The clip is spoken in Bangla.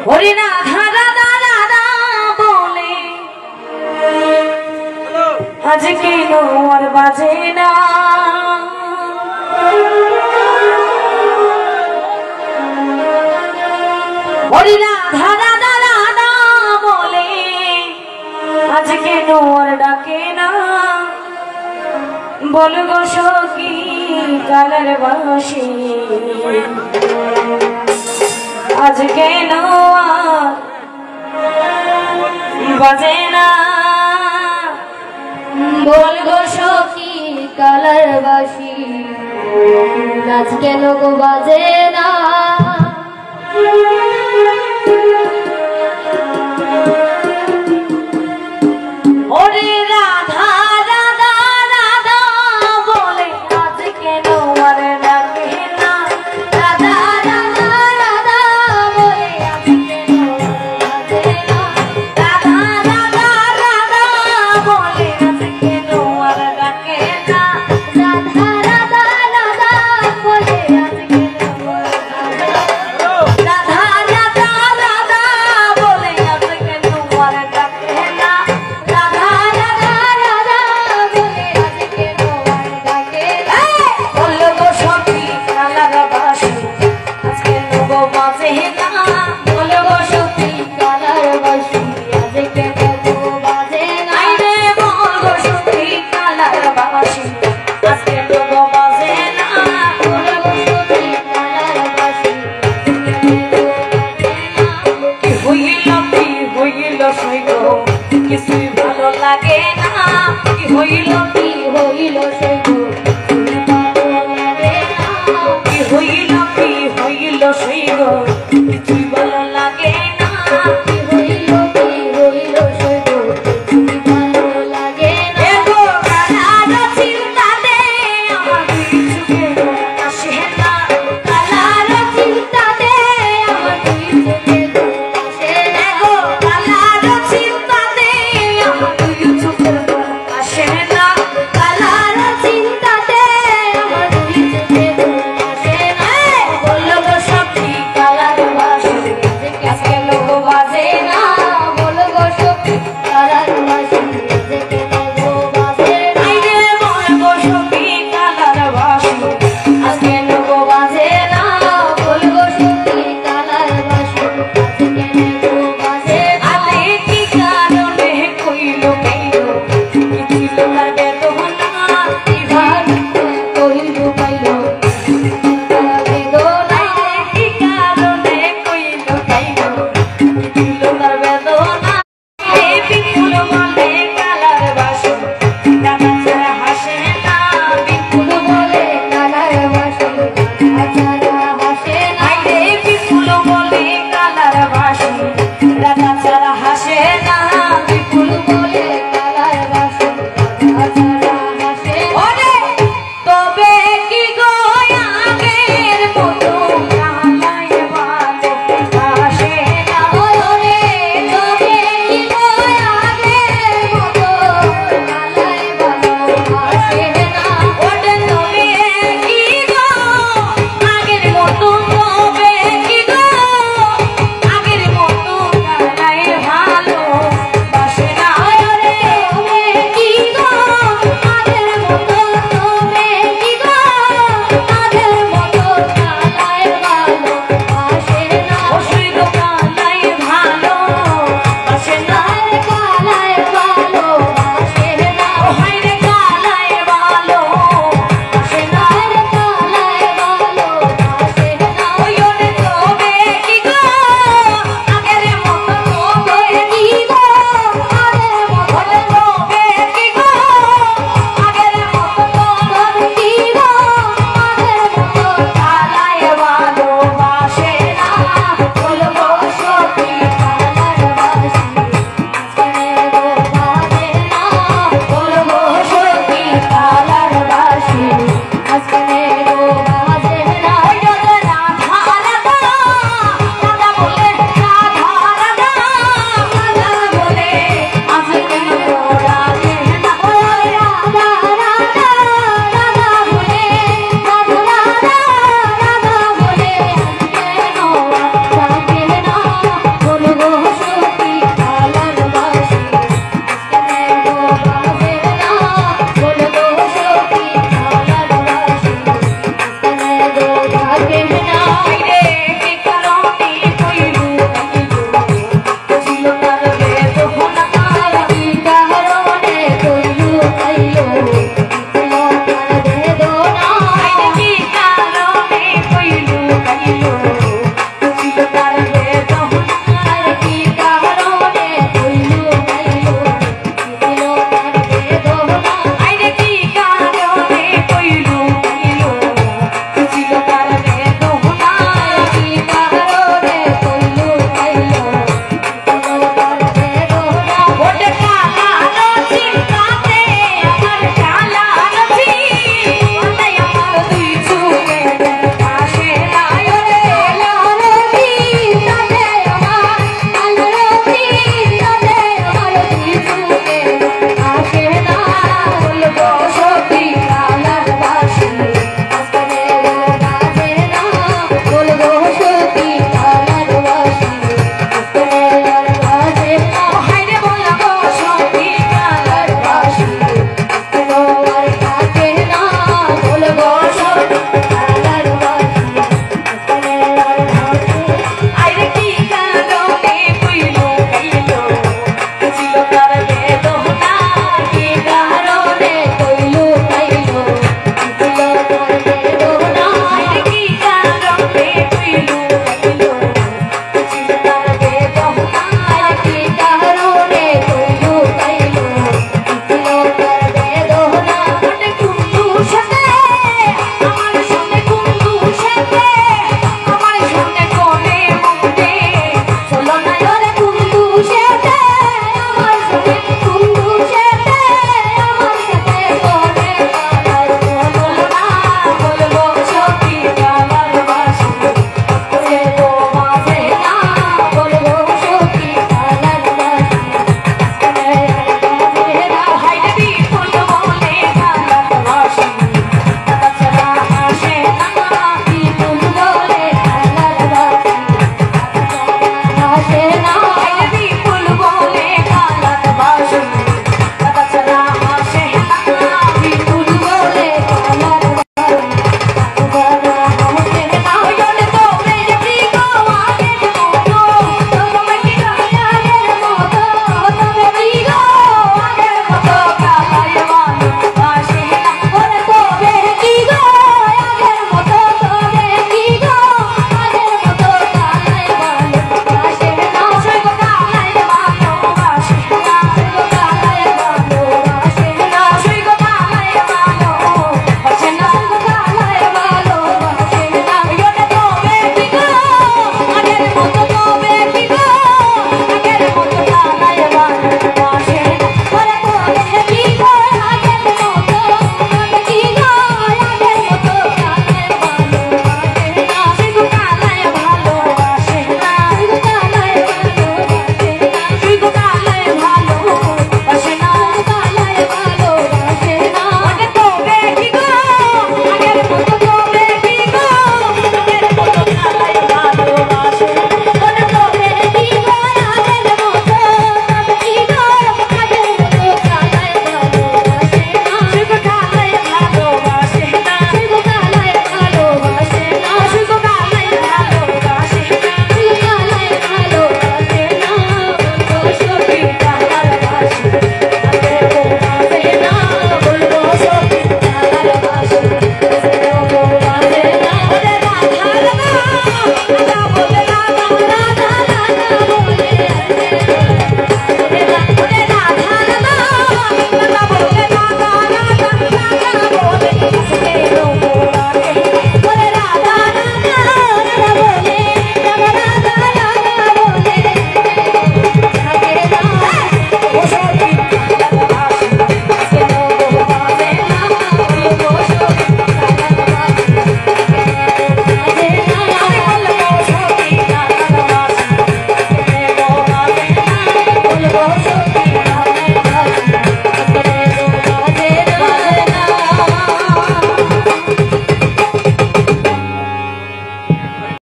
ওরে রাধা রাধা রাধা বলে আজ কেন আর বাজে না ওরে রাধা রাধা রাধা বলে আজ কেন আর ডাকে না বলবো সখী কালের বাসি আজ কেন বাজে না বলবো সখী কালের বাসি আজ কেন গো বাজে না ওরে রাধা রাধা রাধা বলে আজ কেন আর ডাকে না রাধা রাধা রাধা বলে আজ কেন বাজে না রাধা রাধা রাধা বলে আজ কেন আর ডাকে না রাধা রাধা রাধা বলে আজ কেন রাধা রাধা রাধা বলে আজ কেন আর ডাকে না রাধা রাধা রাধা বলে আজ কেন ডাকে না বলবো সখী কালার বাসি আজ কেন গো বাজে না বলবো সখী কালের বাসি আজ কেন গো বাজে না আইরে বলবো সখী কালার বাসি আজ কেন গো বাজে না বলবো সখী কালের বাসি কি হইল সইগো কিছুই ভালো লাগে না কি হইল